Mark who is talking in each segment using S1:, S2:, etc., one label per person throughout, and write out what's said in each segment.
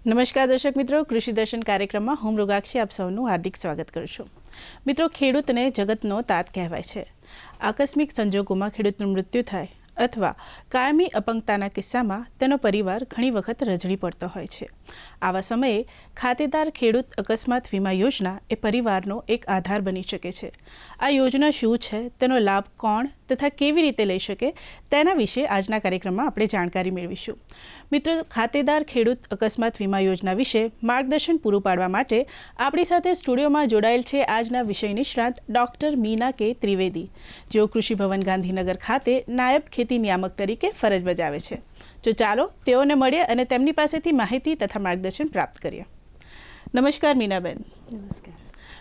S1: નમસ્કાર દર્શક મિત્રો, કૃષિ દર્શન કાર્યક્રમમાં હું મૃગાક્ષી આપ સૌનું હાર્દિક સ્વાગત કરું છું. મિત્રો, ખેડૂતને જગતનો તાત કહેવાય છે. આકસ્મિક સંજોગોમાં ખેડૂતનું મૃત્યુ થાય અથવા કાયમી અપંગતાના કિસ્સામાં તેનો પરિવાર ઘણી વખત રઝળી પડતો હોય છે. આવા સમયે ખાતેદાર ખેડૂત અકસ્માત વીમા યોજના એ પરિવારનો એક આધાર બની શકે છે. આ યોજના શું છે, તેનો લાભ કોણ તથા કેવી રીતે લઈ શકે, તેના વિશે આજના કાર્યક્રમમાં આપણે જાણકારી મેળવીશું. મિત્રો, ખાતેદાર ખેડૂત અકસ્માત વીમા યોજના વિશે માર્ગદર્શન પૂરું પાડવા માટે આપણી સાથે સ્ટુડિયોમાં જોડાયેલ છે આજના વિષય નિષ્ણાત ડૉક્ટર મીના કે ત્રિવેદી, જેઓ કૃષિ ભવન ગાંધીનગર ખાતે નાયબ ખેતી નિયામક તરીકે ફરજ બજાવે છે. તો ચાલો તેઓને મળીએ અને તેમની પાસેથી માહિતી તથા માર્ગદર્શન પ્રાપ્ત કરીએ. નમસ્કાર મીનાબેન.
S2: નમસ્કાર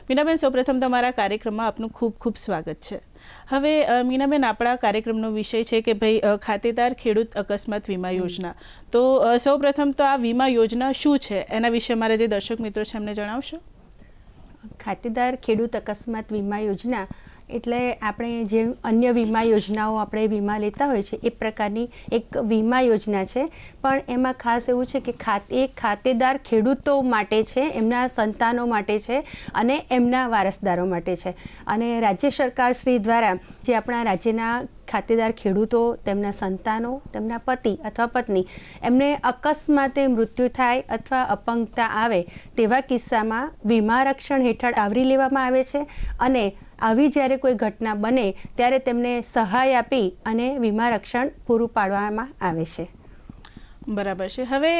S1: મીનાબેન, સૌપ્રથમ તમારા કાર્યક્રમમાં આપનું ખૂબ ખૂબ સ્વાગત છે. હવે મીનાબેન, આપણા કાર્યક્રમનો વિષય છે કે ભાઈ ખાતેદાર ખેડૂત અકસ્માત વીમા યોજના. તો સૌપ્રથમ તો આ વીમા યોજના શું છે એના વિશે મારા જે દર્શક મિત્રો છે એમને જણાવશો?
S2: ખાતેદાર ખેડૂત અકસ્માત વીમા યોજના એટલે આપણે જે અન્ય વીમા યોજનાઓ આપણે વીમા લેતા હોય છે એ પ્રકારની એક વીમા યોજના છે. પણ એમાં ખાસ એવું છે કે ખાતેદાર ખેડૂતો માટે છે, એમના સંતાનો માટે છે અને એમના વારસદારો માટે છે. અને રાજ્ય સરકાર શ્રી દ્વારા જે આપણા રાજ્યના ખાતેદાર ખેડૂતો, તેમના સંતાનો, તેમના પતિ અથવા પત્ની, એમને અકસ્માતે મૃત્યુ થાય અથવા અપંગતા આવે તેવા કિસ્સામાં વીમા રક્ષણ હેઠળ આવરી લેવામાં આવે છે. અને આવી જ્યારે કોઈ ઘટના બને ત્યારે તેમને સહાય આપી અને વીમા રક્ષણ પૂરું પાડવામાં આવે છે.
S1: બરાબર છે. હવે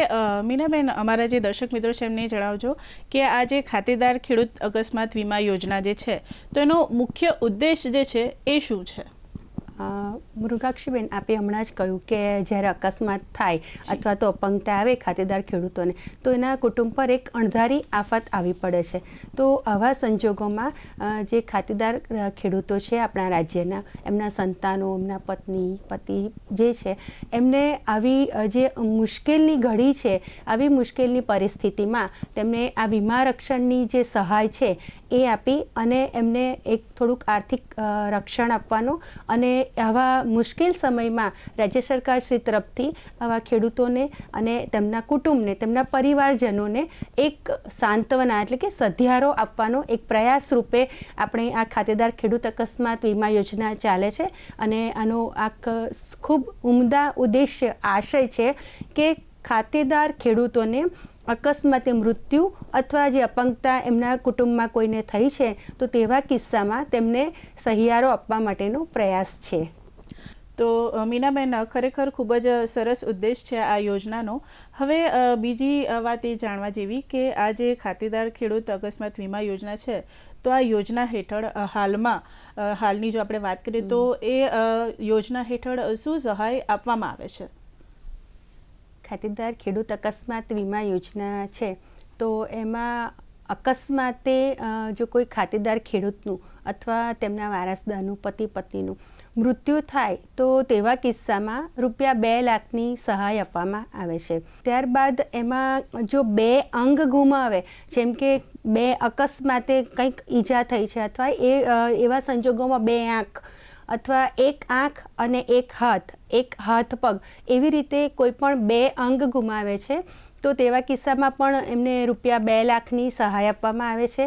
S1: મીનાબેન, અમારા જે દર્શક મિત્રો છે એમને જણાવજો કે આ જે ખાતેદાર ખેડૂત અકસ્માત વીમા યોજના જે છે તો એનો મુખ્ય ઉદ્દેશ જે છે એ શું છે?
S2: મૃગાક્ષીબેન, આપે હમણાં જ કહ્યું કે જ્યારે અકસ્માત થાય અથવા તો અપંગતા આવે ખાતેદાર ખેડૂતોને, તો એના કુટુંબ પર એક અણધારી આફત આવી પડે છે. તો આવા સંજોગોમાં જે ખાતેદાર ખેડૂતો છે આપણા રાજ્યના, એમના સંતાનો, એમના પત્ની, પતિ જે છે, એમને આવી જે મુશ્કેલની ઘડી છે, આવી મુશ્કેલની પરિસ્થિતિમાં તેમને આ વીમા રક્ષણની જે સહાય છે એ આપી અને એમને એક થોડુંક આર્થિક રક્ષણ આપવાનું અને આવા મુશ્કેલ સમયમાં રાજ્ય સરકાર શ્રી તરફથી આવા ખેડૂતોને અને તેમના કુટુંબને, તેમના પરિવારજનોને એક સાંત્વના એટલે કે સધિયારો આપવાનો એક પ્રયાસ રૂપે આપણે આ ખાતેદાર ખેડૂત અકસ્માત વીમા યોજના ચાલે છે. અને આનો ખૂબ ઉમદા ઉદ્દેશ્ય આશય છે કે ખાતેદાર ખેડૂતોને અકસ્માતે મૃત્યુ અથવા જે અપંગતા એમના કુટુંબમાં કોઈને થઈ છે તો તેવા કિસ્સામાં તેમને સહિયારો આપવા માટેનો પ્રયાસ છે.
S1: તો મીનાબેન, ખરેખર ખૂબ જ સરસ ઉદ્દેશ છે આ યોજનાનો. હવે બીજી વાત એ જાણવા જેવી કે આ જે ખાતેદાર ખેડૂત અકસ્માત વીમા યોજના છે તો આ યોજના હેઠળ હાલની જો આપણે વાત કરીએ તો એ યોજના હેઠળ શું સહાય આપવામાં આવે છે?
S2: ખાતેદાર ખેડૂત અકસ્માત વીમા યોજના છે તો એમાં અકસ્માતે જો કોઈ ખાતેદાર ખેડૂતનું અથવા તેમના વારસદારનું, પતિ પત્નીનું મૃત્યુ થાય તો તેવા કિસ્સામાં ₹2 લાખની સહાય આપવામાં આવે છે. ત્યારબાદ એમાં જો 2 અંગ ગુમાવે, જેમ કે અકસ્માતે કંઈક ઈજા થઈ છે અથવા એવા સંજોગોમાં 2 આંખ અથવા 1 આંખ અને 1 હાથ પગ, એવી રીતે કોઈ પણ 2 અંગ ગુમાવે છે તો તેવા કિસ્સામાં પણ એમને ₹2 લાખની સહાય આપવામાં આવે છે.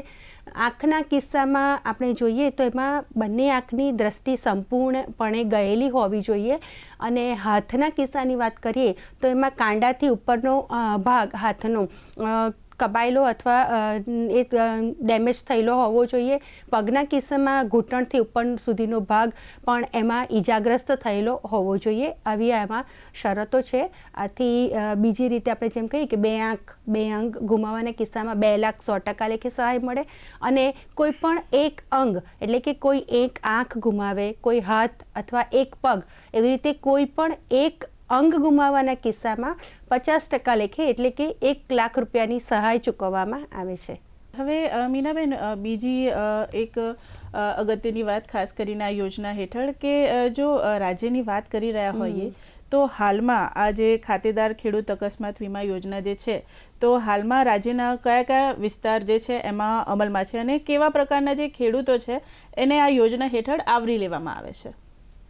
S2: આંખના કિસ્સામાં આપણે જોઈએ તો એમાં બંને આંખની દ્રષ્ટિ સંપૂર્ણપણે ગયેલી હોવી જોઈએ. અને હાથના કિસ્સાની વાત કરીએ તો એમાં કાંડાથી ઉપરનો ભાગ હાથનો કપાયેલો અથવા એ ડેમેજ થયેલો હોવો જોઈએ. પગના કિસ્સામાં ઘૂંટણથી ઉપર સુધીનો ભાગ પણ એમાં ઈજાગ્રસ્ત થયેલો હોવો જોઈએ. આવી એમાં શરતો છે. આથી બીજી રીતે આપણે જેમ કહીએ કે 2 આંખ, 2 અંગ ગુમાવવાના કિસ્સામાં 2 લાખ 100% લેખે સહાય મળે. અને કોઈ પણ 1 અંગ એટલે કે કોઈ 1 આંખ ગુમાવે, કોઈ હાથ અથવા 1 પગ, એવી રીતે કોઈ પણ 1 અંગ ગુમાવવાના કિસ્સામાં 50% લેખે એટલે કે ₹1 લાખ ની સહાય ચૂકવવામાં આવે છે.
S1: હવે મીનાબેન, બીજી એક અગત્યની વાત ખાસ કરીને આ યોજના હેઠળ કે જો રાજ્યની વાત કરી રહ્યા હોઈએ તો હાલમાં આ જે ખાતેદાર ખેડૂત અકસ્માત વીમા યોજના જે છે તો હાલમાં રાજ્યના કયા વિસ્તાર જે છે એમાં અમલમાં છે અને કેવા પ્રકારના જે ખેડૂતો છે એને આ યોજના હેઠળ આવરી લેવામાં આવે છે?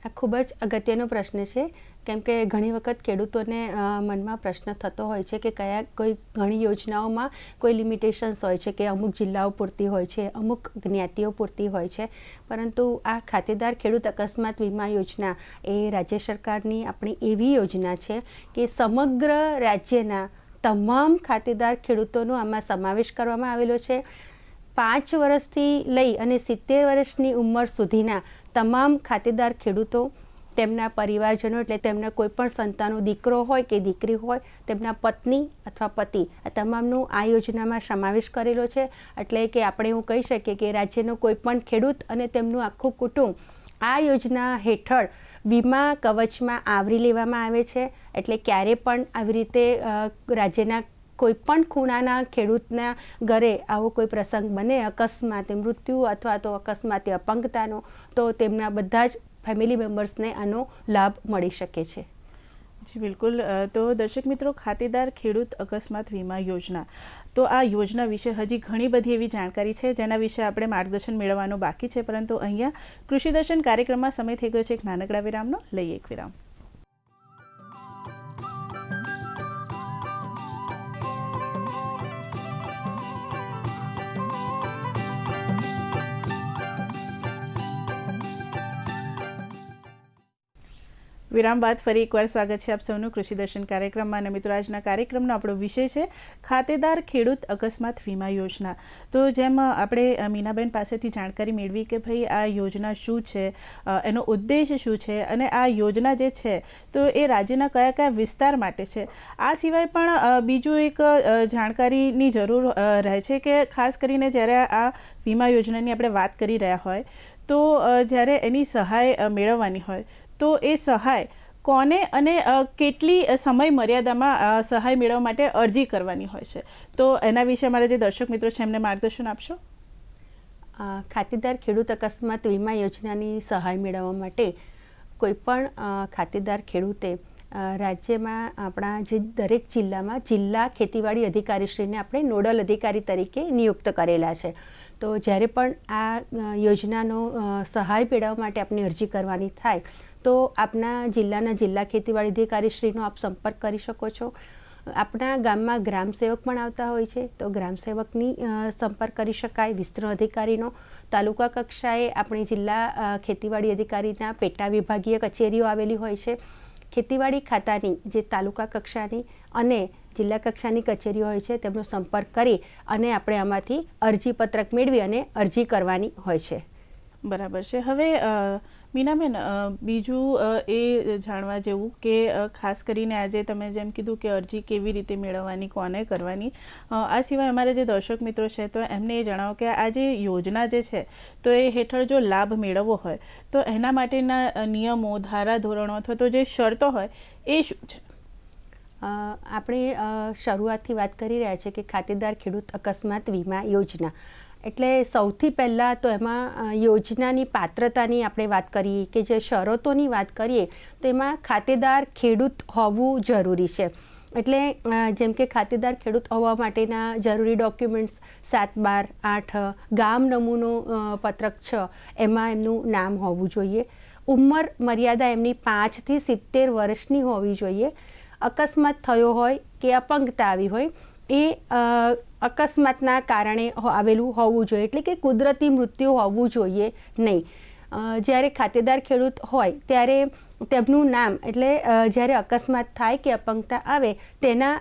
S2: આ ખૂબ જ અગત્યનો પ્રશ્ન છે. કેમ કે ઘણી વખત ખેડૂતોને મનમાં પ્રશ્ન થતો હોય છે કે કોઈ ઘણી યોજનાઓમાં કોઈ લિમિટેશન્સ હોય છે કે અમુક જિલ્લાઓ પૂરતી હોય છે, અમુક જ્ઞાતિઓ પૂરતી હોય છે, પરંતુ આ ખાતેદાર ખેડૂત અકસ્માત વીમા યોજના એ રાજ્ય સરકારની આપણી એવી યોજના છે કે સમગ્ર રાજ્યના તમામ ખાતેદાર ખેડૂતોનો આમાં સમાવેશ કરવામાં આવેલો છે. 5 વર્ષથી લઈ અને 70 વર્ષની ઉંમર સુધીના તમામ ખાતેદાર ખેડૂતો, તેમના પરિવારજનો એટલે તેમના કોઈ પણ સંતાનો, દીકરો હોય કે દીકરી હોય, તેમના પત્ની અથવા પતિ, આ તમામનો આ યોજનામાં સમાવેશ કરેલો છે. એટલે કે આપણે એવું કહી શકીએ કે રાજ્યનો કોઈ પણ ખેડૂત અને તેમનું આખું કુટુંબ આ યોજના હેઠળ વીમા કવચમાં આવરી લેવામાં આવે છે. એટલે ક્યારે પણ આવી રીતે રાજ્યના કોઈ પણ ખૂણાના ખેડૂતના ઘરે આવો કોઈ પ્રસંગ બને, અકસ્માતે મૃત્યુ અથવા તો અકસ્માતે અપંગતાનો, તો તેમના બધા જ ફેમિલી મેમ્બર્સને આનો લાભ મળી શકે છે.
S1: જી બિલકુલ. તો દર્શક મિત્રો, ખાતેદાર ખેડૂત અકસ્માત વીમા યોજના, તો આ યોજના વિશે હજી ઘણી બધી એવી જાણકારી છે જેના વિશે આપણે માર્ગદર્શન મેળવવાનું બાકી છે, પરંતુ અહીંયા કૃષિ દર્શન કાર્યક્રમમાં સમય થઈ ગયો છે એક નાનકડા વિરામનો. લઈએ એક વિરામ. વિરામ બાદ ફરી એકવાર સ્વાગત છે આપ સૌનું કૃષિ દર્શન કાર્યક્રમમાં. અને મિત્રો, આજના કાર્યક્રમનો આપણો વિષય છે ખાતેદાર ખેડૂત અકસ્માત વીમા યોજના. તો જેમ આપણે મીનાબેન પાસેથી જાણકારી મેળવી કે ભાઈ આ યોજના શું છે, એનો ઉદ્દેશ શું છે, અને આ યોજના જે છે તો એ રાજ્યના કયા કયા વિસ્તાર માટે છે. આ સિવાય પણ બીજું એક જાણકારીની જરૂર રહે છે કે ખાસ કરીને જ્યારે આ વીમા યોજનાની આપણે વાત કરી રહ્યા હોય તો જ્યારે એની સહાય મેળવવાની હોય તો એ સહાય કોને અને કેટલી સમય મર્યાદામાં સહાય મેળવવા માટે અરજી કરવાની હોય છે, તો એના વિશે અમારા જે દર્શક મિત્રો છે એમને માર્ગદર્શન આપશો.
S2: ખાતેદાર ખેડૂત અકસ્માત વીમા યોજનાની સહાય મેળવવા માટે કોઈ પણ ખાતેદાર ખેડૂતે રાજ્યમાં આપણા જે દરેક જિલ્લામાં જિલ્લા ખેતીવાડી અધિકારીશ્રીને આપણે નોડલ અધિકારી તરીકે નિયુક્ત કરેલા છે. તો જ્યારે પણ આ યોજનાનો સહાય મેળવવા માટે આપની અરજી કરવાની થાય તો આપના જિલ્લાના જિલ્લા ખેતીવાડી અધિકારીશ્રીનો આપ સંપર્ક કરી શકો છો. આપણા ગામમાં ગ્રામસેવક પણ આવતા હોય છે, તો ગ્રામસેવકની સંપર્ક કરી શકાય. વિસ્તરણ અધિકારીનો તાલુકા કક્ષાએ આપણી જિલ્લા ખેતીવાડી અધિકારીના પેટા વિભાગીય કચેરીઓ આવેલી હોય છે. ખેતીવાડી ખાતાની જે તાલુકા કક્ષાની અને જિલ્લા કક્ષાની કચેરીઓ હોય છે તેમનો સંપર્ક કરી અને આપણે આમાંથી અરજીપત્રક મેળવી અને અરજી કરવાની હોય છે.
S1: બરાબર છે. હવે મીનાબેન, બીજું એ જાણવા જેવું કે ખાસ કરીને આજે તમે જેમ કીધું કે અરજી કેવી રીતે મેળવવાની, કોને કરવાની, આ સિવાય અમારા જે દર્શક મિત્રો છે તો એમને એ જણાવો કે આ જે યોજના જે છે તો એ હેઠળ જો લાભ મેળવવો હોય તો એના માટેના નિયમો, ધારા ધોરણો અથવા તો જે શરતો હોય એ શું છે?
S2: આપણે શરૂઆતથી વાત કરી રહ્યા છીએ કે ખાતેદાર ખેડૂત અકસ્માત વીમા યોજના, એટલે સૌથી પહેલાં તો એમાં યોજનાની પાત્રતાની આપણે વાત કરીએ કે જે શરતોની વાત કરીએ તો એમાં ખાતેદાર ખેડૂત હોવું જરૂરી છે. એટલે જેમ કે ખાતેદાર ખેડૂત હોવા માટેના જરૂરી ડોક્યુમેન્ટ્સ 7/12/8, ગામ નમૂનો પત્રક 6, એમાં એમનું નામ હોવું જોઈએ. ઉંમર મર્યાદા એમની 5 થી 70 વર્ષની હોવી જોઈએ. અકસ્માત થયો હોય કે અપંગતા આવી હોય એ અકસ્માતના કારણે આવેલું હોવું જોઈએ, એટલે કે કુદરતી મૃત્યુ હોવું જોઈએ નહીં. જ્યારે ખાતેદાર ખેડૂત હોય ત્યારે તેમનું નામ, એટલે જ્યારે અકસ્માત થાય કે અપંગતા આવે તેના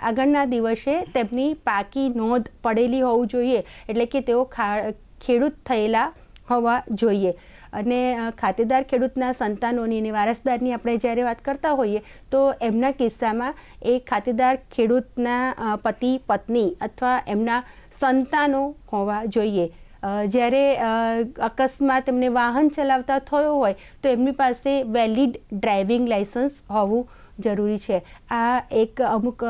S2: આગળના દિવસે તેમની પાકી નોંધ પડેલી હોવું જોઈએ, એટલે કે તેઓ ખેડૂત થયેલા હોવા જોઈએ. અને ખાતેદાર ખેડૂતના સંતાનોની અને વારસદારની આપણે જ્યારે વાત કરતા હોઈએ તો એમના કિસ્સામાં એ ખાતેદાર ખેડૂતના પતિ, પત્ની અથવા એમના સંતાનો હોવા જોઈએ. જ્યારે અકસ્માત એમને વાહન ચલાવતા થયો હોય તો એમની પાસે વેલિડ ડ્રાઇવિંગ લાઇસન્સ હોવું જરૂરી છે. આ એક અમુક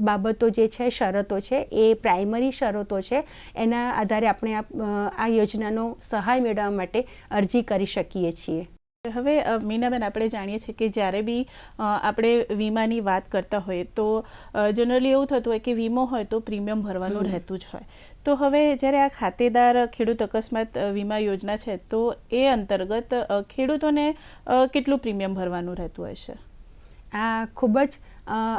S2: બાબતો જે છે, શરતો છે, એ પ્રાઇમરી શરતો છે. એના આધારે આપણે આ યોજનાનો સહાય મેળવવા માટે અરજી કરી શકીએ છીએ.
S1: હવે મીનાબેન, આપણે જાણીએ છીએ કે જ્યારે બી આપણે વીમાની વાત કરતા હોઈએ તો જનરલી એવું થતું હોય કે વીમો હોય તો પ્રીમિયમ ભરવાનું રહેતું જ હોય. તો હવે જ્યારે આ ખાતેદાર ખેડૂત અકસ્માત વીમા યોજના છે તો એ અંતર્ગત ખેડૂતોને કેટલું પ્રીમિયમ ભરવાનું રહેતું હોય છે?
S2: આ ખૂબ જ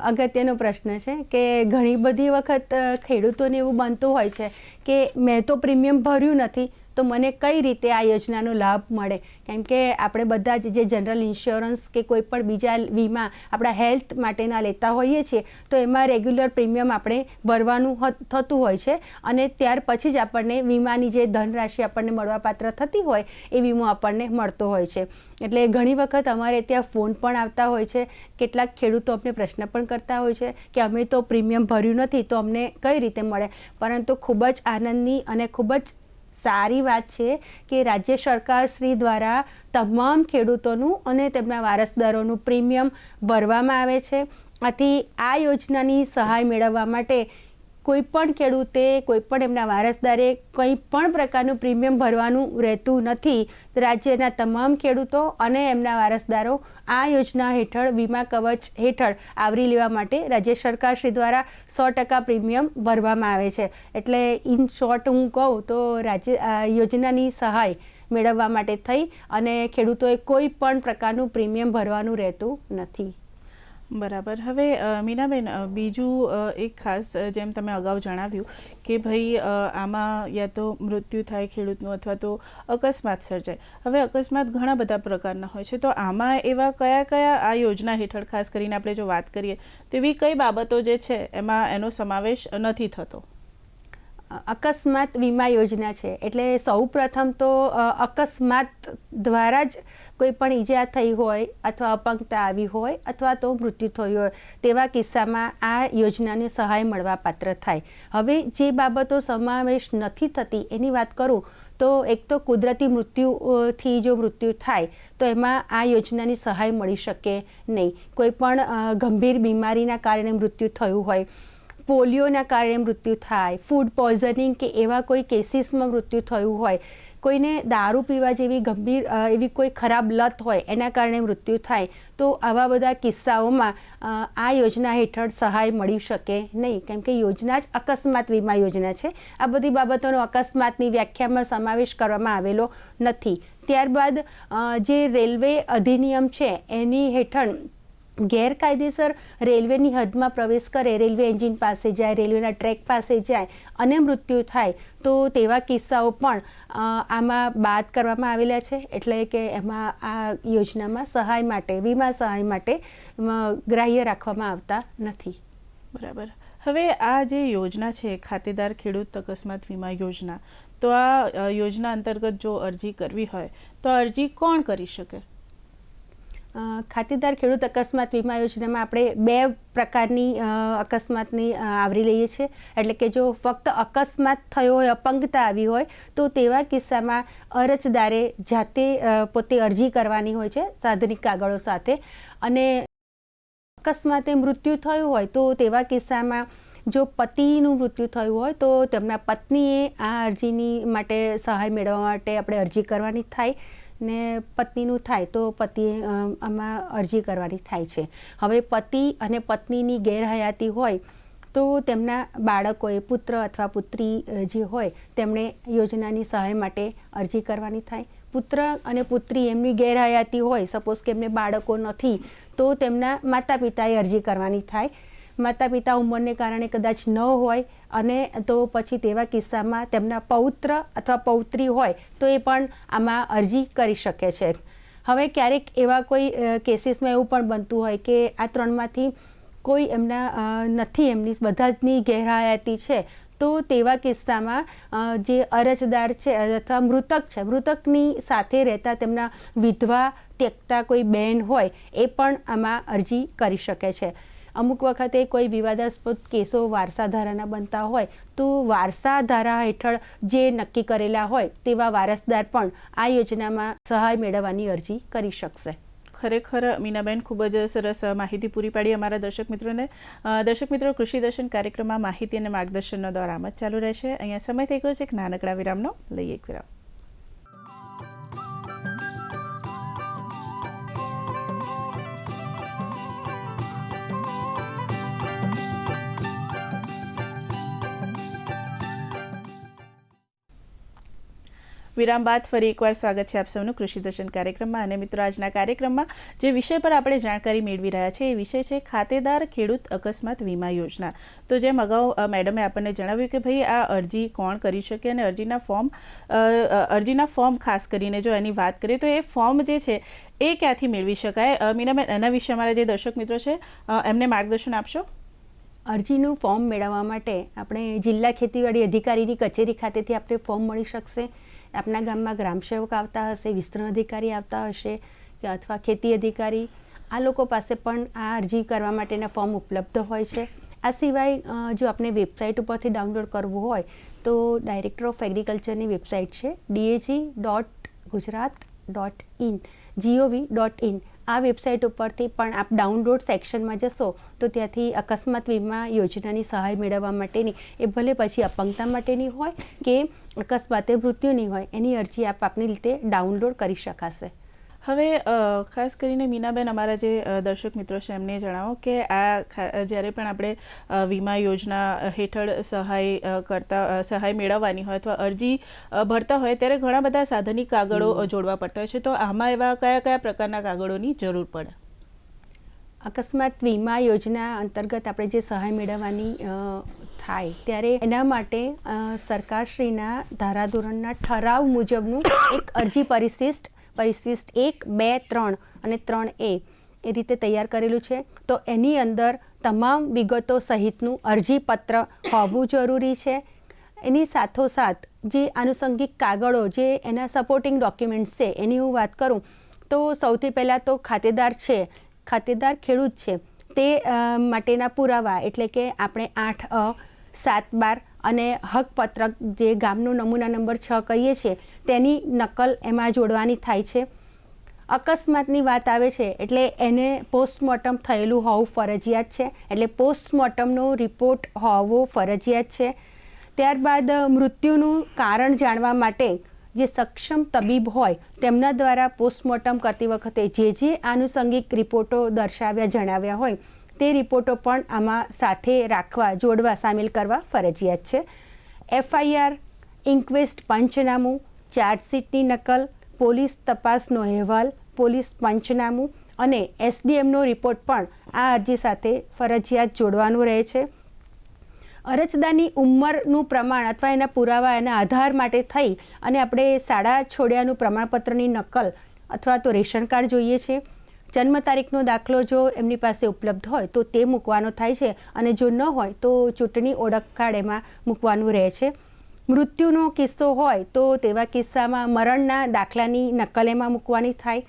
S2: અગત્યનો પ્રશ્ન છે કે ઘણી બધી વખત ખેડૂતોને એવું બનતું હોય છે કે મેં તો પ્રીમિયમ ભર્યું નથી તો મને કઈ રીતે આ યોજનાનો લાભ મળે. કેમ કે આપણે બધા જ જે જનરલ ઇન્સ્યોરન્સ કે કોઈ પણ બીજા વીમા આપણા હેલ્થ માટેના લેતા હોઈએ છીએ તો એમાં રેગ્યુલર પ્રીમિયમ આપણે ભરવાનું થતું હોય છે અને ત્યાર પછી જ આપણને વીમાની જે ધનરાશિ આપણને મળવાપાત્ર થતી હોય એ વીમો આપણને મળતો હોય છે. એટલે ઘણી વખત અમારે ત્યાં ફોન પણ આવતા હોય છે. કેટલાક ખેડૂતો અમને પ્રશ્ન પણ કરતા હોય છે કે અમે તો પ્રીમિયમ ભર્યું નથી તો અમને કઈ રીતે મળે. પરંતુ ખૂબ જ આનંદની અને ખૂબ જ સારી વાત છે કે રાજ્ય સરકાર શ્રી દ્વારા તમામ ખેડૂતોનું અને તેમના વારસદારોનું પ્રીમિયમ ભરવામાં આવે છે. આથી આ યોજનાની સહાય મેળવવા માટે કોઈ પણ ખેડૂતે કોઈ પણ એમના વારસદારે કંઈ પણ પ્રકારનું પ્રીમિયમ ભરવાનું રહેતું નથી. રાજ્યના તમામ ખેડૂતો અને એમના વારસદારો આ યોજના હેઠળ વીમા કવચ હેઠળ આવરી લેવા માટે રાજ્ય સરકાર શ્રી દ્વારા 100% પ્રીમિયમ ભરવામાં આવે છે. એટલે ઇન શોર્ટ હું કહું તો યોજનાની સહાય મેળવવા માટે થઈ અને ખેડૂતોએ કોઈ પણ પ્રકારનું પ્રીમિયમ ભરવાનું રહેતું નથી.
S1: બરાબર. હવે મીનાબેન, બીજું એક ખાસ, જેમ તમે અગાઉ જણાવ્યું કે ભાઈ આમાં યા તો મૃત્યુ થાય ખેડૂતનું અથવા તો અકસ્માત સર્જાય. હવે અકસ્માત ઘણા બધા પ્રકારના હોય છે, તો આમાં એવા કયા કયા આ યોજના હેઠળ ખાસ કરીને આપણે જો વાત કરીએ તો એવી કઈ બાબતો જે છે એમાં એનો સમાવેશ નથી થતો?
S2: અકસ્માત વીમા યોજના છે એટલે સૌ પ્રથમ તો અકસ્માત દ્વારા જ કોઈ પણ ઈજા થઈ હોય અથવા અપંગતા આવી હોય અથવા તો મૃત્યુ થયું હોય તેવા કિસ્સામાં આ યોજનાની સહાય મળવાપાત્ર થાય. હવે જે બાબતો સમાવેશ નથી થતી એની વાત કરું તો એક તો કુદરતી મૃત્યુથી જો મૃત્યુ થાય તો એમાં આ યોજનાની સહાય મળી શકે નહીં. કોઈ પણ ગંભીર બીમારીના કારણે મૃત્યુ થયું હોય, પોલિયોના કારણે મૃત્યુ થાય, ફૂડ પોઈઝનિંગ કે એવા કોઈ કેસીસમાં મૃત્યુ થયું હોય, કોઈને દારૂ પીવા જેવી ગંભીર એવી કોઈ ખરાબ લત હોય એના કારણે મૃત્યુ થાય તો આવા બધા કિસ્સાઓમાં આ યોજના હેઠળ સહાય મળી શકે નહીં. કેમ કે યોજના જ અકસ્માત વીમા યોજના છે. આ બધી બાબતોનો અકસ્માતની વ્યાખ્યામાં સમાવેશ કરવામાં આવેલો નથી. ત્યારબાદ જે રેલવે અધિનિયમ છે એની હેઠળ ગેરકાયદેસર રેલવેની હદમાં પ્રવેશ કરે, રેલવે એન્જિન પાસે જાય, રેલવેના ટ્રેક પાસે જાય અને મૃત્યુ થાય તો તેવા કિસ્સાઓ પણ આમાં બાદ કરવામાં આવેલા છે. એટલે કે એમાં આ યોજનામાં સહાય માટે, વીમા સહાય માટે ગ્રાહ્ય રાખવામાં આવતા નથી.
S1: બરાબર. હવે આ જે યોજના છે ખાતેદાર ખેડૂત અકસ્માત વીમા યોજના, તો આ યોજના અંતર્ગત જો અરજી કરવી હોય તો અરજી કોણ કરી શકે?
S2: ખાતેદાર ખેડૂત અકસ્માત વીમા યોજનામાં આપણે 2 પ્રકારની અકસ્માતની આવરી લઈએ છીએ. એટલે કે જો ફક્ત અકસ્માત થયો હોય, અપંગતા આવી હોય તો તેવા કિસ્સામાં અરજદારે જાતે પોતે અરજી કરવાની હોય છે સાધનિક કાગળો સાથે. અને અકસ્માતે મૃત્યુ થયું હોય તો તેવા કિસ્સામાં જો પતિનું મૃત્યુ થયું હોય તો તેમના પત્નીએ આ અરજીની માટે સહાય મેળવવા માટે આપણે અરજી કરવાની થાય ને પત્નીનું થાય તો પતિએ આમાં અરજી કરવાની થાય છે. હવે પતિ અને પત્નીની ગેરહયાતી હોય તો તેમના બાળકોએ, પુત્ર અથવા પુત્રી જે હોય તેમણે યોજનાની સહાય માટે અરજી કરવાની થાય. પુત્ર અને પુત્રી એમની ગેરહયાતી હોય, સપોઝ કે એમને બાળકો નથી તો તેમના માતા પિતાએ અરજી કરવાની થાય. માતા પિતા ઉંમરને કારણે કદાચ ન હોય અને તો પછી તેવા કિસ્સામાં તેમના પૌત્ર અથવા પૌત્રી હોય તો એ પણ આમાં અરજી કરી શકે છે. હવે ક્યારેક એવા કોઈ કેસીસમાં એવું પણ બનતું હોય કે આ 3માંથી કોઈ એમના નથી, એમની બધાની ગેરહયાતી છે તો તેવા કિસ્સામાં જે અરજદાર છે અથવા મૃતક છે, મૃતકની સાથે રહેતા તેમના વિધવા ત્યક્તા કોઈ બહેન હોય એ પણ આમાં અરજી કરી શકે છે. અમુક વખતે કોઈ વિવાદાસ્પદ કેસો વારસાધારાના બનતા હોય તો વારસાધારા હેઠળ જે નક્કી કરેલા હોય તેવા વારસદાર પણ આ યોજનામાં સહાય મેળવવાની અરજી કરી શકશે.
S1: ખરેખર મીનાબેન ખૂબ જ સરસ માહિતી પૂરી પાડી અમારા દર્શક મિત્રોને. દર્શક મિત્રો, કૃષિ દર્શન કાર્યક્રમમાં માહિતી અને માર્ગદર્શનનો દોર આમ જ ચાલુ રહેશે. અહીંયા સમય થઈ ગયો છે એક નાનકડા વિરામનો. લઈએ એક વિરામ. વિરામ બાદ ફરી એકવાર સ્વાગત છે આપ સૌનું કૃષિ દર્શન કાર્યક્રમમાં. અને મિત્રો, આજના કાર્યક્રમમાં જે વિષય પર આપણે જાણકારી મેળવી રહ્યા છીએ એ વિષય છે ખાતેદાર ખેડૂત અકસ્માત વીમા યોજના. તો જેમ અગાઉ મેડમે આપણને જણાવ્યું કે ભાઈ આ અરજી કોણ કરી શકે અને અરજીના ફોર્મ ખાસ કરીને જો એની વાત કરીએ તો એ ફોર્મ જે છે એ ક્યાંથી મેળવી શકાય? મીનાબેન, એના વિશે અમારા જે દર્શક મિત્રો છે એમને માર્ગદર્શન આપશો.
S2: અરજીનું ફોર્મ મેળવવા માટે આપણે જિલ્લા ખેતીવાડી અધિકારીની કચેરી ખાતેથી આપણે ફોર્મ મળી શકશે. આપના ગામમાં ગ્રામસેવક આવતા હશે, વિસ્તરણ અધિકારી આવતા હશે કે અથવા ખેતી અધિકારી, આ લોકો પાસે પણ આ અરજી કરવા માટેના ફોર્મ ઉપલબ્ધ હોય છે. આ સિવાય જો આપણે વેબસાઇટ ઉપરથી ડાઉનલોડ કરવું હોય તો ડાયરેક્ટર ઓફ એગ્રીકલ્ચરની વેબસાઇટ છે dag.gujarat.in gov.in. આ વેબસાઇટ ઉપરથી પણ આપ ડાઉનલોડ સેક્શનમાં જશો તો ત્યાંથી અકસ્માત વીમા યોજનાની સહાય મેળવવા માટેની, એ ભલે પછી અપંગતા માટેની હોય કે અકસ્માતે મૃત્યુની હોય, એની અરજી આપની રીતે ડાઉનલોડ કરી શકાશે.
S1: હવે ખાસ કરીને મીનાબેન, અમારા જે દર્શક મિત્રો છે એમને જણાવો કે આ જ્યારે પણ આપણે વીમા યોજના હેઠળ સહાય મેળવવાની હોય અથવા અરજી ભરતા હોય ત્યારે ઘણા બધા સાધનિક કાગળો જોડવા પડતા હોય છે. તો આમાં એવા કયા પ્રકારના કાગળોની જરૂર પડે?
S2: અકસ્માત વીમા યોજના અંતર્ગત આપણે જે સહાય મેળવવાની થાય ત્યારે એના માટે સરકારશ્રીના ધારાધોરણના ઠરાવ મુજબનું એક અરજી પરિશિષ્ટ 1, 2, 3 અને 3A એ રીતે તૈયાર કરેલું છે. તો એની અંદર તમામ વિગતો સહિતનું અરજીપત્ર હોવું જરૂરી છે. એની સાથોસાથ જે આનુષંગિક કાગળો, જે એના સપોર્ટિંગ ડોક્યુમેન્ટ્સ છે, એની હું વાત કરું તો સૌથી પહેલાં તો ખાતેદાર ખેડૂત છે તે માટેના પુરાવા, એટલે કે આપણે 8A, 7/12 અને હકપત્રક જે ગામનો નમૂના નંબર 6 કહીએ છીએ તેની નકલ એમાં જોડવાની થાય છે. અકસ્માતની વાત આવે છે એટલે એને પોસ્ટમોર્ટમ થયેલું હોવું ફરજિયાત છે, એટલે પોસ્ટમોર્ટમનો રિપોર્ટ હોવો ફરજિયાત છે. ત્યારબાદ મૃત્યુનું કારણ જાણવા માટે જે સક્ષમ તબીબ હોય તેમના દ્વારા પોસ્ટમોર્ટમ કરતી વખતે જે આનુષંગિક રિપોર્ટો જણાવ્યા હોય તે રિપોર્ટો પણ આમાં સાથે જોડવા સામેલ કરવા ફરજિયાત છે. FIR, ઇન્ક્વેસ્ટ પંચનામું, ચાર્જશીટની નકલ, પોલીસ તપાસનો અહેવાલ, પોલીસ પંચનામું અને SDMનો રિપોર્ટ પણ આ અરજી સાથે ફરજિયાત જોડવાનું રહે છે. અરજદારની ઉંમરનું પ્રમાણ અથવા એના પુરાવા, એના આધાર માટે થઈ અને આપણે શાળા છોડ્યાનું પ્રમાણપત્રની નકલ અથવા તો રેશન કાર્ડ જોઈએ છે. જન્મ તારીખનો દાખલો જો એમની પાસે ઉપલબ્ધ હોય તો તે મૂકવાનો થાય છે અને જો ન હોય તો ચૂંટણી ઓળખ કાર્ડ એમાં મૂકવાનું રહે છે. મૃત્યુનો કિસ્સો હોય તો તેવા કિસ્સામાં મરણના દાખલાની નકલ એમાં મૂકવાની થાય.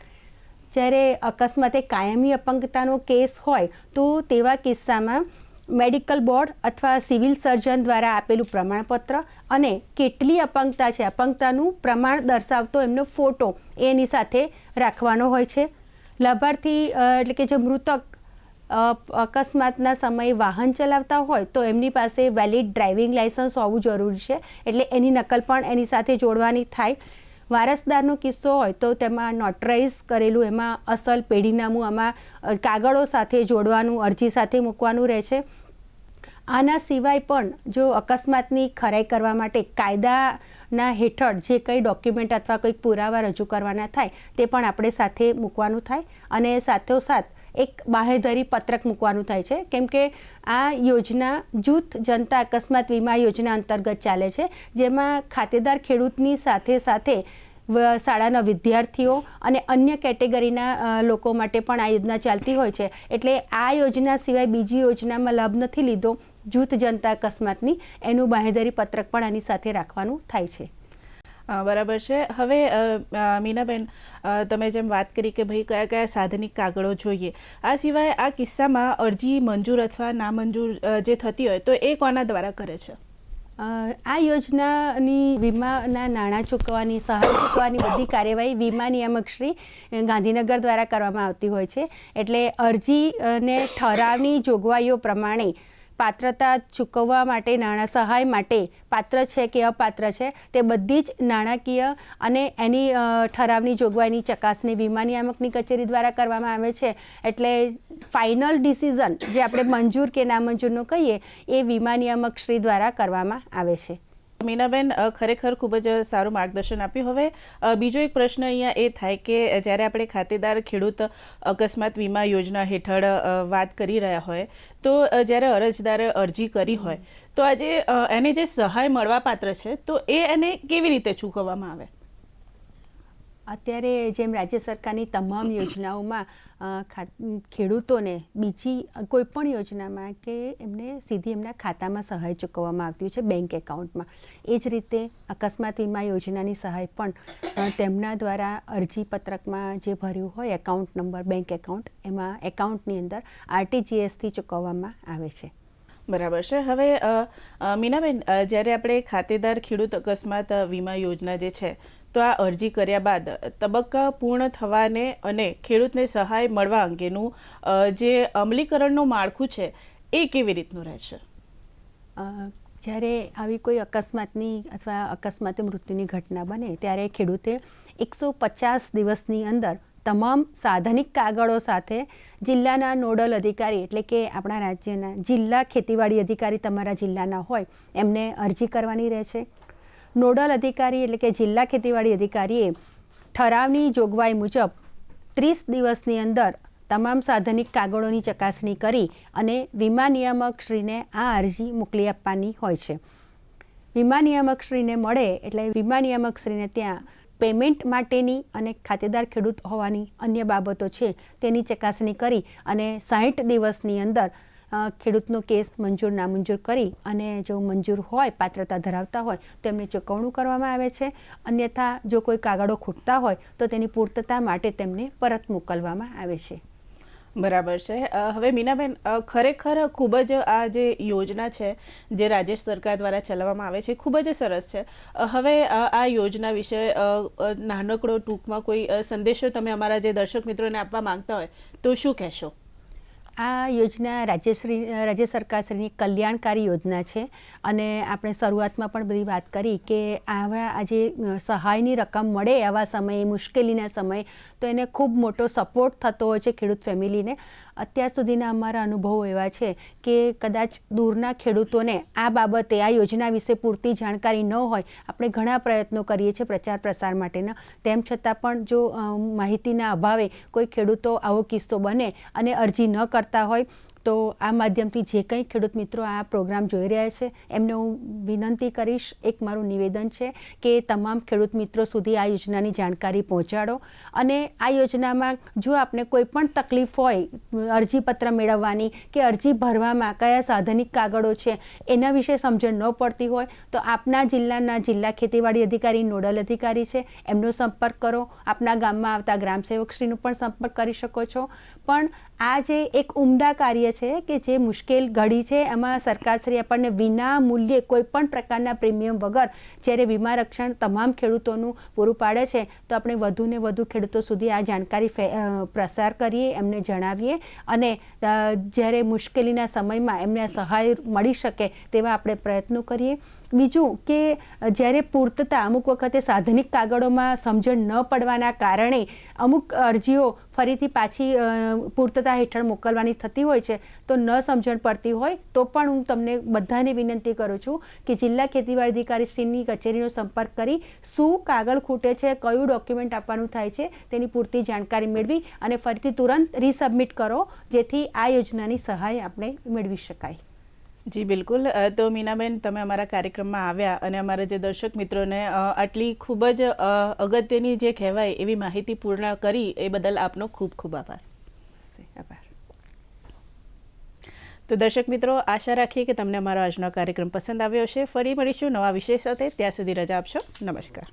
S2: જ્યારે અકસ્માતે કાયમી અપંગતાનો કેસ હોય તો તેવા કિસ્સામાં મેડિકલ બોર્ડ અથવા સિવિલ સર્જન દ્વારા આપેલું પ્રમાણપત્ર અને કેટલી અપંગતા છે, અપંગતાનું પ્રમાણ દર્શાવતો એમનો ફોટો એની સાથે રાખવાનો હોય છે. લાભાર્થી એટલે કે જે મૃતક અકસ્માતના સમયે વાહન ચલાવતા હોય તો એમની પાસે વેલિડ ડ્રાઇવિંગ લાઇસન્સ હોવું જરૂરી છે, એટલે એની નકલ પણ એની સાથે જોડવાની થાય. વારસદારનો કિસ્સો હોય તો તેમાં નોટરાઇઝ કરેલું એમાં અસલ પેઢીનામું આમાં કાગળો સાથે જોડવાનું, અરજી સાથે મૂકવાનું રહે છે. આના સિવાય પણ જો અકસ્માતની ખરાઈ કરવા માટે કાયદાના હેઠળ જે કંઈ ડોક્યુમેન્ટ અથવા કંઈક પુરાવા રજૂ કરવાના થાય તે પણ આપણે સાથે મૂકવાનું થાય. અને સાથોસાથ એક બાહેધરી પત્રક મૂકવાનું થાય છે, કેમ કે આ યોજના જૂથ જનતા અકસ્માત વીમા યોજના અંતર્ગત ચાલે છે, જેમાં ખાતેદાર ખેડૂતની સાથે શાળાના વિદ્યાર્થીઓ અને અન્ય કેટેગરીના લોકો માટે પણ આ યોજના ચાલતી હોય છે. એટલે આ યોજના સિવાય બીજી યોજનામાં લાભ નથી લીધો જૂથ જનતા અકસ્માતની, એનું બાહેધરી પત્રક પણ આની સાથે રાખવાનું થાય છે.
S1: બરાબર છે. હવે મીનાબેન, તમે જેમ વાત કરી કે ભાઈ કયા સાધનિક કાગળો જોઈએ, આ સિવાય આ કિસ્સામાં અરજી મંજૂર અથવા નામંજૂર જે થતી હોય તો એ કોના દ્વારા કરે છે?
S2: આ યોજનાની વીમાના નાણાં ચૂકવવાની, સહાય ચૂકવવાની બધી કાર્યવાહી વીમા નિયામક શ્રી ગાંધીનગર દ્વારા કરવામાં આવતી હોય છે. એટલે અરજી અને ઠરાવની જોગવાઈઓ પ્રમાણે પાત્રતા ચૂકવવા માટે, નાણાં સહાય માટે પાત્ર છે કે અપાત્ર છે તે બધી જ નાણાકીય અને એની ઠરાવની જોગવાઈની ચકાસણી વીમા નિયામકની કચેરી દ્વારા કરવામાં આવે છે. એટલે ફાઇનલ ડિસિઝન જે આપણે મંજૂર કે નામંજૂરનો કહીએ એ વીમા નિયામક શ્રી દ્વારા કરવામાં આવે છે.
S1: મીનાબેન, ખરેખર ખૂબ જ સારું માર્ગદર્શન આપ્યું. હવે બીજો એક પ્રશ્ન અહીંયા એ થાય કે જ્યારે આપણે ખાતેદાર ખેડૂત અકસ્માત વીમા યોજના હેઠળ વાત કરી રહ્યા હોય તો જ્યારે અરજદારે અરજી કરી હોય તો આજે એને જે સહાય મળવાપાત્ર છે તો એને કેવી રીતે ચૂકવવામાં આવે?
S2: અત્યારે જેમ રાજ્ય સરકારની તમામ યોજનાઓમાં ખેડૂતોને બીજી કોઈ પણ યોજનામાં કે એમને સીધી એમના ખાતામાં સહાય ચૂકવવામાં આવતી હોય છે બેંક એકાઉન્ટમાં. એ જ રીતે અકસ્માત વીમા યોજનાની સહાય પણ તેમના દ્વારા અરજી પત્રકમાં જે ભર્યું હોય એકાઉન્ટ નંબર બેંક એકાઉન્ટ એમાં એકાઉન્ટની અંદર RTGSથી ચૂકવવામાં આવે છે.
S1: બરાબર છે. હવે મીનાબેન, જ્યારે આપણે ખાતેદાર ખેડૂત અકસ્માત વીમા યોજના જે છે તો આ અરજી કર્યા બાદ તબક્કા પૂર્ણ થવાને અને ખેડૂતને સહાય મળવા અંગેનું જે અમલીકરણનું માળખું છે એ કેવી રીતનું રહેશે?
S2: જ્યારે આવી કોઈ અકસ્માતની અથવા અકસ્માતે મૃત્યુની ઘટના બને ત્યારે ખેડૂતે 150 દિવસની અંદર તમામ સાધનિક કાગળો સાથે જિલ્લાના નોડલ અધિકારી એટલે કે આપણા રાજ્યના જિલ્લા ખેતીવાડી અધિકારી તમારા જિલ્લાના હોય એમને અરજી કરવાની રહે છે. નોડલ અધિકારી એટલે કે જિલ્લા ખેતીવાડી અધિકારીએ ઠરાવની જોગવાઈ મુજબ 30 દિવસની અંદર તમામ સાધનિક કાગળોની ચકાસણી કરી અને વીમા નિયામકશ્રીને આ અરજી મોકલી આપવાની હોય છે. વીમા નિયામકશ્રીને મળે એટલે વીમા નિયામકશ્રીને ત્યાં પેમેન્ટ માટેની અને ખાતેદાર ખેડૂત હોવાની અન્ય બાબતો છે તેની ચકાસણી કરી અને 60 દિવસની અંદર ખેડૂતનો કેસ મંજૂર નામંજૂર કરી અને જો મંજૂર હોય પાત્રતા ધરાવતા હોય તો એમને ચૂકવણું કરવામાં આવે છે. અન્યથા જો કોઈ કાગળો ખૂટતા હોય તો તેની પૂર્તતા માટે તેમને પરત મોકલવામાં આવે છે.
S1: બરાબર છે. હવે મીનાબેન, ખરેખર ખૂબ જ આ જે યોજના છે જે રાજ્ય સરકાર દ્વારા ચલાવવામાં આવે છે ખૂબ જ સરસ છે. હવે આ યોજના વિશે નાનકડો ટૂંકમાં કોઈ સંદેશો તમે અમારા જે દર્શક મિત્રોને આપવા માંગતા હોય તો શું કહેશો?
S2: આ યોજના રાજ્ય સરકારશ્રીની કલ્યાણકારી યોજના છે અને આપણે શરૂઆતમાં પણ બધી વાત કરી કે આવા આજે સહાયની રકમ મળે આવા સમયે મુશ્કેલીના સમયે તો એને ખૂબ મોટો સપોર્ટ થતો હોય છે ખેડૂત ફેમિલીને. અત્યાર સુધીના અમારા અનુભવો એવા છે કે કદાચ દૂરના ખેડૂતોને આ બાબતે આ યોજના વિશે પૂરતી જાણકારી ન હોય. આપણે ઘણા પ્રયત્નો કરીએ છીએ પ્રચાર પ્રસાર માટેના, તેમ છતાં પણ જો માહિતીના અભાવે કોઈ ખેડૂતો આવો કિસ્સો બને અને અરજી ન કરતા હોય તો આ માધ્યમથી જે કંઈ ખેડૂત મિત્રો આ પ્રોગ્રામ જોઈ રહ્યા છે એમને હું વિનંતી કરીશ, એક મારું નિવેદન છે કે તમામ ખેડૂત મિત્રો સુધી આ યોજનાની જાણકારી પહોંચાડો અને આ યોજનામાં જો આપને કોઈ પણ તકલીફ હોય અરજીપત્ર મેળવવાની કે અરજી ભરવામાં કયા સાધનિક કાગળો છે એના વિશે સમજણ ન પડતી હોય તો આપના જિલ્લાના જિલ્લા ખેતીવાડી અધિકારી નોડલ અધિકારી છે એમનો સંપર્ક કરો. આપના ગામમાં આવતા ગ્રામસેવકશ્રીનો પણ સંપર્ક કરી શકો છો. પણ આ જે એક ઉમદા કાર્ય છે કે જે મુશ્કેલ ઘડી છે એમાં સરકારશ્રી આપણને વિના મૂલ્યે કોઈ પણ પ્રકારના પ્રીમિયમ વગર જ્યારે વીમા રક્ષણ તમામ ખેડૂતોનું પૂરું પાડે છે તો આપણે વધુને વધુ ખેડૂતો સુધી આ જાણકારી પ્રસાર કરીએ, એમને જણાવીએ અને જ્યારે મુશ્કેલીના સમયમાં એમને સહાય મળી શકે તેવા આપણે પ્રયત્નો કરીએ. બીજું કે જ્યારે પૂર્તતા અમુક વખતે સાધનિક કાગળોમાં સમજણ ન પડવાના કારણે અમુક અરજીઓ ફરીથી પાછી પૂર્તતા હેઠળ મોકલવાની થતી હોય છે તો ન સમજણ પડતી હોય તો પણ હું તમને બધાને વિનંતી કરું છું કે જિલ્લા ખેતીવાડી અધિકારીશ્રીની કચેરીનો સંપર્ક કરી શું કાગળ ખૂટે છે, કયું ડોક્યુમેન્ટ આપવાનું થાય છે તેની પૂરતી જાણકારી મેળવી અને ફરીથી તુરંત રીસબમિટ કરો જેથી આ યોજનાની સહાય આપણે મેળવી શકાય.
S1: જી બિલકુલ. તો મીનાબેન, તમે અમારા કાર્યક્રમમાં આવ્યા અને અમારા જે દર્શક મિત્રોને આટલી ખૂબ જ અગત્યની જે કહેવાય એવી માહિતી પૂર્ણ કરી એ બદલ આપનો ખૂબ ખૂબ આભાર.
S2: આભાર.
S1: તો દર્શક મિત્રો, આશા રાખીએ કે તમને અમારો આજનો કાર્યક્રમ પસંદ આવ્યો હશે. ફરી મળીશું નવા વિષય સાથે. ત્યાં સુધી રજા આપશો. નમસ્કાર.